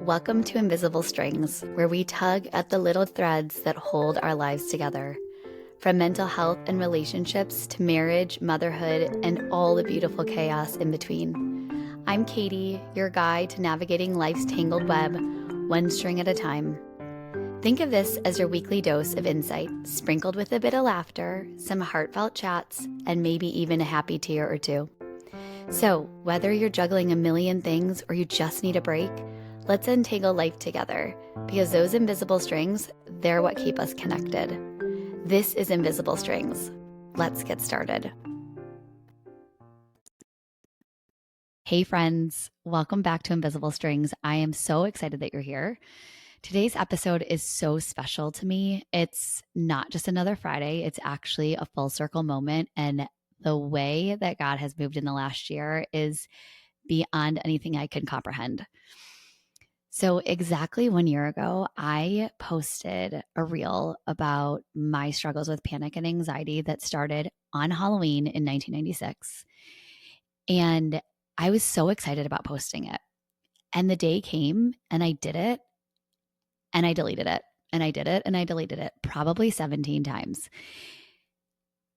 Welcome to Invisible Strings, where we tug at the little threads that hold our lives together. From mental health and relationships to marriage, motherhood, and all the beautiful chaos in between. I'm Katie, your guide to navigating life's tangled web, one string at a time. Think of this as your weekly dose of insight, sprinkled with a bit of laughter, some heartfelt chats, and maybe even a happy tear or two. So, whether you're juggling a million things or you just need a break, let's untangle life together, because those invisible strings, they're what keep us connected. This is Invisible Strings. Let's get started. Hey friends, welcome back to Invisible Strings. I am so excited that you're here. Today's episode is so special to me. It's not just another Friday, it's actually a full circle moment. And the way that God has moved in the last year is beyond anything I can comprehend. So exactly 1 year ago, I posted a reel about my struggles with panic and anxiety that started on Halloween in 1996. And I was so excited about posting it. And the day came and I did it and I deleted it and I did it and I deleted it probably 17 times.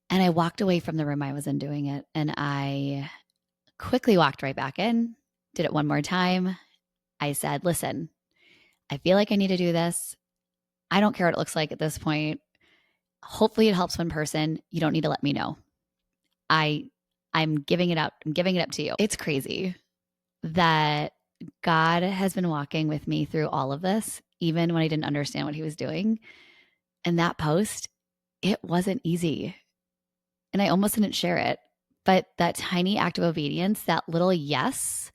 And I walked away from the room I was in doing it, and I quickly walked right back in, did it one more time. I said, listen, I feel like I need to do this. I don't care what it looks like at this point. Hopefully it helps one person. You don't need to let me know. I'm giving it out. I'm giving it up to you. It's crazy that God has been walking with me through all of this, even when I didn't understand what he was doing. And that post, it wasn't easy. And I almost didn't share it. But that tiny act of obedience, that little yes,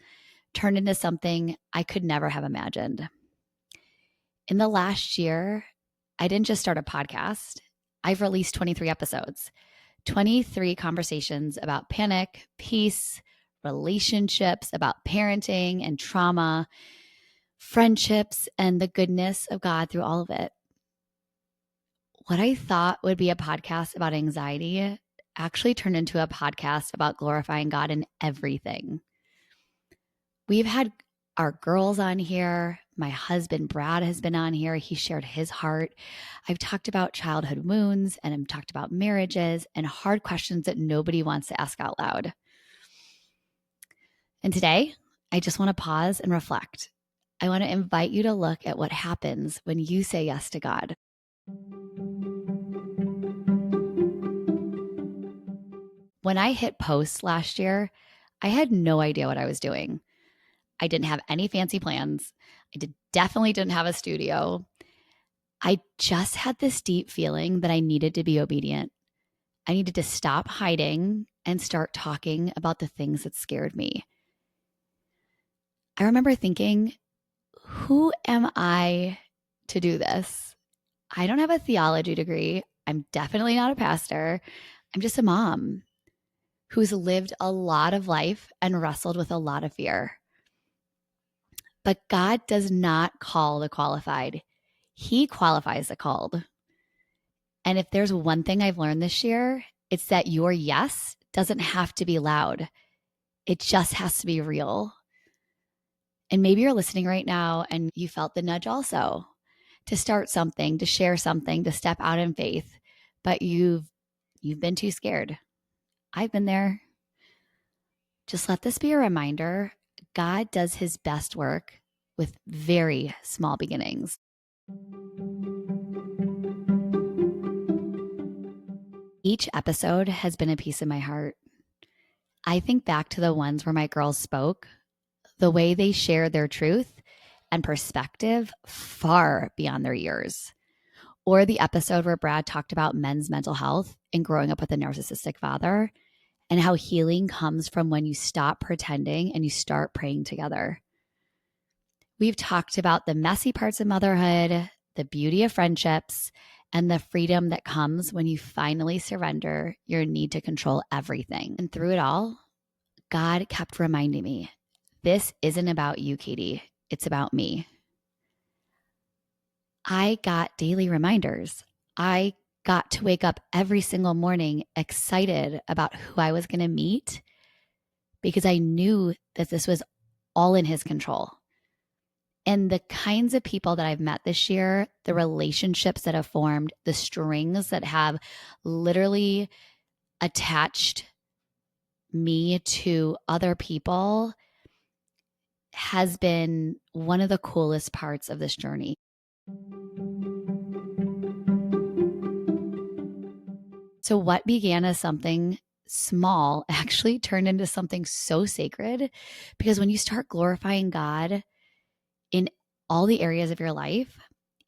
turned into something I could never have imagined. In the last year, I didn't just start a podcast. I've released 23 episodes, 23 conversations about panic, peace, relationships, about parenting and trauma, friendships, and the goodness of God through all of it. What I thought would be a podcast about anxiety actually turned into a podcast about glorifying God in everything. We've had our girls on here. My husband, Brad, has been on here. He shared his heart. I've talked about childhood wounds, and I've talked about marriages and hard questions that nobody wants to ask out loud. And today, I just want to pause and reflect. I want to invite you to look at what happens when you say yes to God. When I hit post last year, I had no idea what I was doing. I didn't have any fancy plans. I definitely didn't have a studio. I just had this deep feeling that I needed to be obedient. I needed to stop hiding and start talking about the things that scared me. I remember thinking, who am I to do this? I don't have a theology degree. I'm definitely not a pastor. I'm just a mom who's lived a lot of life and wrestled with a lot of fear. But God does not call the qualified. He qualifies the called. And if there's one thing I've learned this year, it's that your yes doesn't have to be loud. It just has to be real. And maybe you're listening right now and you felt the nudge also to start something, to share something, to step out in faith, but you've been too scared. I've been there. Just let this be a reminder. God does his best work with very small beginnings. Each episode has been a piece of my heart. I think back to the ones where my girls spoke, the way they shared their truth and perspective far beyond their years. Or the episode where Brad talked about men's mental health and growing up with a narcissistic father, and how healing comes from when you stop pretending and you start praying together. We've talked about the messy parts of motherhood, the beauty of friendships, and the freedom that comes when you finally surrender your need to control everything. And through it all, God kept reminding me, this isn't about you, Katie. It's about me. I got daily reminders. I got to wake up every single morning excited about who I was going to meet because I knew that this was all in his control. And the kinds of people that I've met this year, the relationships that have formed, the strings that have literally attached me to other people has been one of the coolest parts of this journey. So, what began as something small actually turned into something so sacred, because when you start glorifying God in all the areas of your life,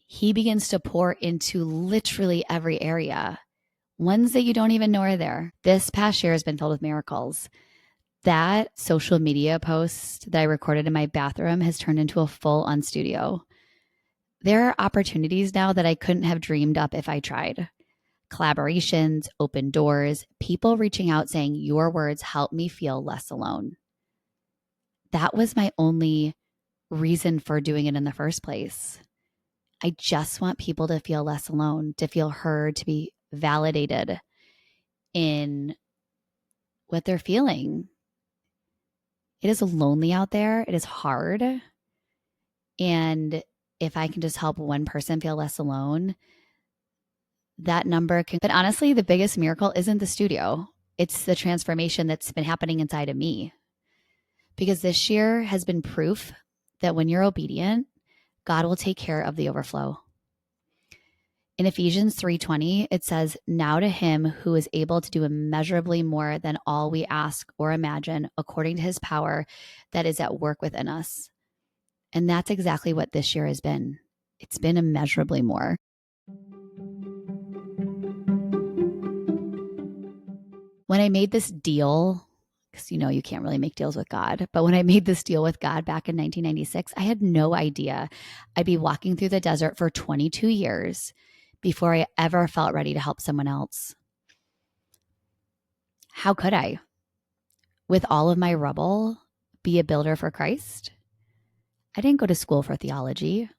He begins to pour into literally every area, ones that you don't even know are there. This past year has been filled with miracles. That social media post that I recorded in my bathroom has turned into a full-on studio. There are opportunities now that I couldn't have dreamed up if I tried. Collaborations, open doors, people reaching out saying, your words help me feel less alone. That was my only reason for doing it in the first place. I just want people to feel less alone, to feel heard, to be validated in what they're feeling. It is lonely out there. It is hard. And if I can just help one person feel less alone, that number can. But honestly, the biggest miracle isn't the studio. It's the transformation that's been happening inside of me. Because this year has been proof that when you're obedient, God will take care of the overflow. In Ephesians 3:20, it says, now to him who is able to do immeasurably more than all we ask or imagine, according to his power that is at work within us. And that's exactly what this year has been. It's been immeasurably more. When I made this deal, because you can't really make deals with God, but when I made this deal with God back in 1996, I had no idea I'd be walking through the desert for 22 years before I ever felt ready to help someone else. How could I, with all of my rubble, be a builder for Christ? I didn't go to school for theology.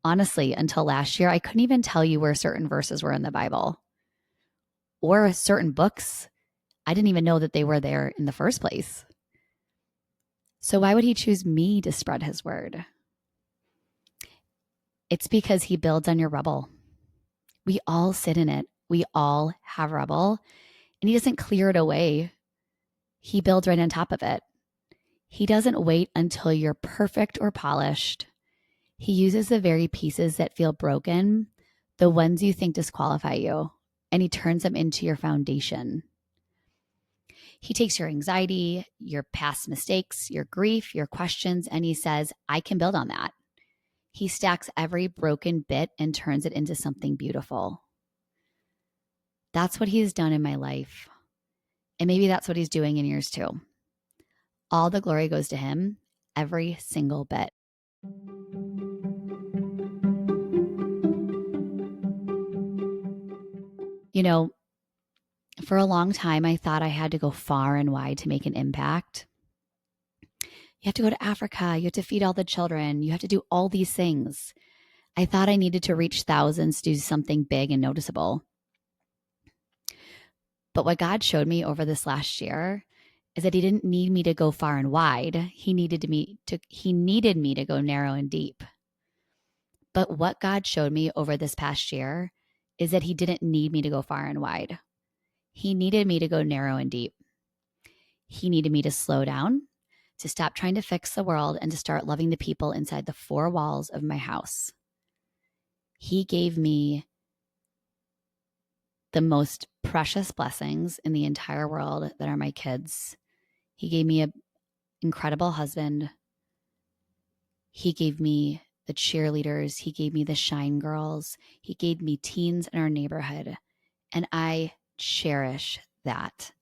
Honestly, until last year, I couldn't even tell you where certain verses were in the Bible or certain books. I didn't even know that they were there in the first place. So why would he choose me to spread his word? It's because he builds on your rubble. We all sit in it. We all have rubble, and he doesn't clear it away. He builds right on top of it. He doesn't wait until you're perfect or polished. He uses the very pieces that feel broken, the ones you think disqualify you, and he turns them into your foundation. He takes your anxiety, your past mistakes, your grief, your questions, and he says, I can build on that. He stacks every broken bit and turns it into something beautiful. That's what he's done in my life. And maybe that's what he's doing in yours too. All the glory goes to him, every single bit. For a long time, I thought I had to go far and wide to make an impact. You have to go to Africa. You have to feed all the children. You have to do all these things. I thought I needed to reach thousands to do something big and noticeable. But what God showed me over this last year is that he didn't need me to go far and wide. He needed me to go narrow and deep. But what God showed me over this past year is that he didn't need me to go far and wide. He needed me to go narrow and deep. He needed me to slow down, to stop trying to fix the world, and to start loving the people inside the four walls of my house. He gave me the most precious blessings in the entire world that are my kids. He gave me an incredible husband. He gave me the cheerleaders. He gave me the shine girls. He gave me teens in our neighborhood. And I cherish that.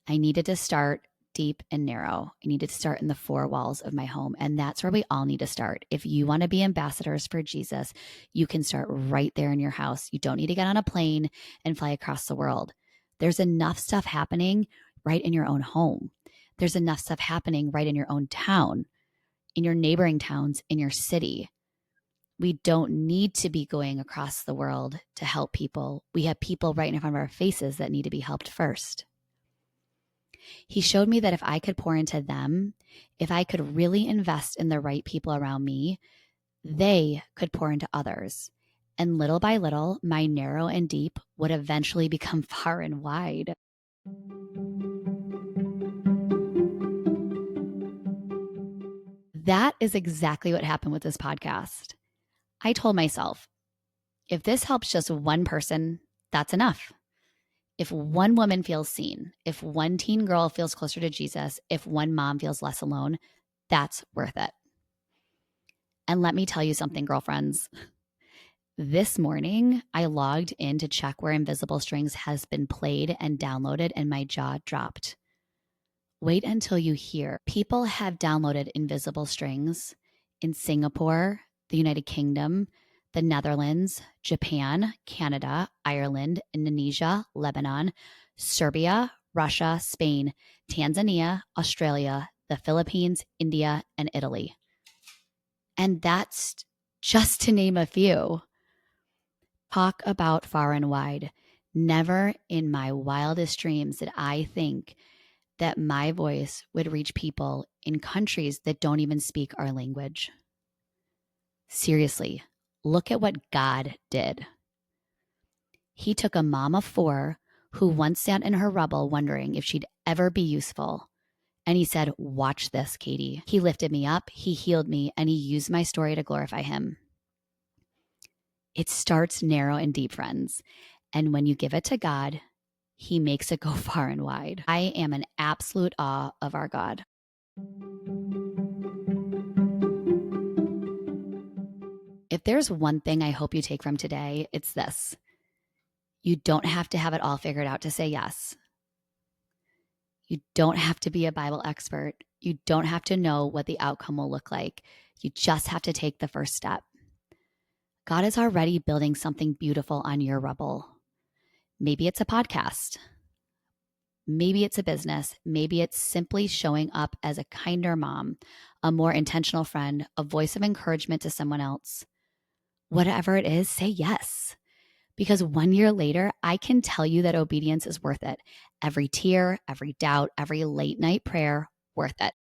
I needed to start deep and narrow. I needed to start in the four walls of my home. And that's where we all need to start. If you want to be ambassadors for Jesus, you can start right there in your house. You don't need to get on a plane and fly across the world. There's enough stuff happening right in your own home. There's enough stuff happening right in your own town, in your neighboring towns, in your city. We don't need to be going across the world to help people. We have people right in front of our faces that need to be helped first. He showed me that if I could pour into them, if I could really invest in the right people around me, they could pour into others. And little by little, my narrow and deep would eventually become far and wide. That is exactly what happened with this podcast. I told myself, if this helps just one person, that's enough. If one woman feels seen, if one teen girl feels closer to Jesus, if one mom feels less alone, that's worth it. And let me tell you something, girlfriends. This morning, I logged in to check where Invisible Strings has been played and downloaded, and my jaw dropped. Wait until you hear. People have downloaded Invisible Strings in Singapore, the United Kingdom, the Netherlands, Japan, Canada, Ireland, Indonesia, Lebanon, Serbia, Russia, Spain, Tanzania, Australia, the Philippines, India, and Italy. And that's just to name a few. Talk about far and wide. Never in my wildest dreams did I think that my voice would reach people in countries that don't even speak our language. Seriously, look at what God did. He took a mom of 4 who once sat in her rubble wondering if she'd ever be useful. And he said, watch this, Katie. He lifted me up, he healed me, and he used my story to glorify him. It starts narrow and deep, friends. And when you give it to God, he makes it go far and wide. I am in absolute awe of our God. If there's one thing I hope you take from today, it's this. You don't have to have it all figured out to say yes. You don't have to be a Bible expert. You don't have to know what the outcome will look like. You just have to take the first step. God is already building something beautiful on your rubble. Maybe it's a podcast. Maybe it's a business. Maybe it's simply showing up as a kinder mom, a more intentional friend, a voice of encouragement to someone else. Whatever it is, say yes. Because 1 year later, I can tell you that obedience is worth it. Every tear, every doubt, every late night prayer, worth it.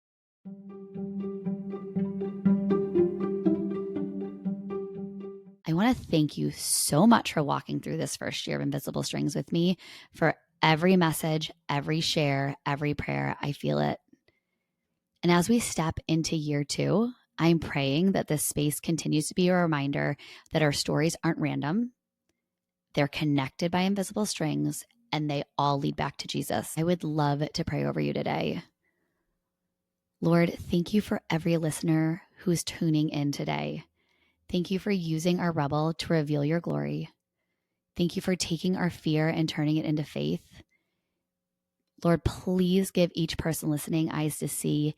I want to thank you so much for walking through this first year of Invisible Strings with me, for every message, every share, every prayer. I feel it. And as we step into year 2, I'm praying that this space continues to be a reminder that our stories aren't random. They're connected by invisible strings, and they all lead back to Jesus. I would love to pray over you today. Lord, thank you for every listener who's tuning in today. Thank you for using our Rubble to reveal your glory. Thank you for taking our fear and turning it into faith. Lord, please give each person listening eyes to see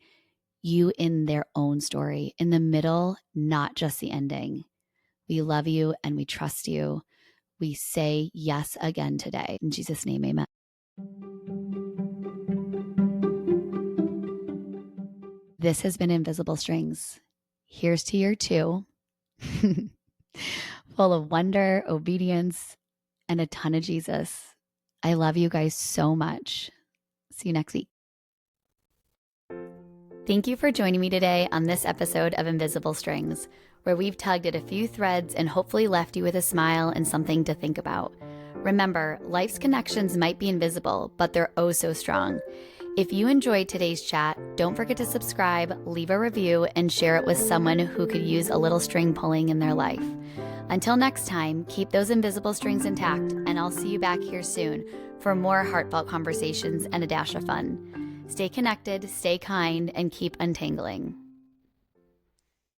you in their own story, in the middle, not just the ending. We love you and we trust you. We say yes again today. In Jesus' name, amen. This has been Invisible Strings. Here's to year 2, full of wonder, obedience, and a ton of Jesus. I love you guys so much. See you next week. Thank you for joining me today on this episode of Invisible Strings, where we've tugged at a few threads and hopefully left you with a smile and something to think about. Remember, life's connections might be invisible, but they're oh so strong. If you enjoyed today's chat, don't forget to subscribe, leave a review, and share it with someone who could use a little string pulling in their life. Until next time, keep those invisible strings intact, and I'll see you back here soon for more heartfelt conversations and a dash of fun. Stay connected, stay kind, and keep untangling.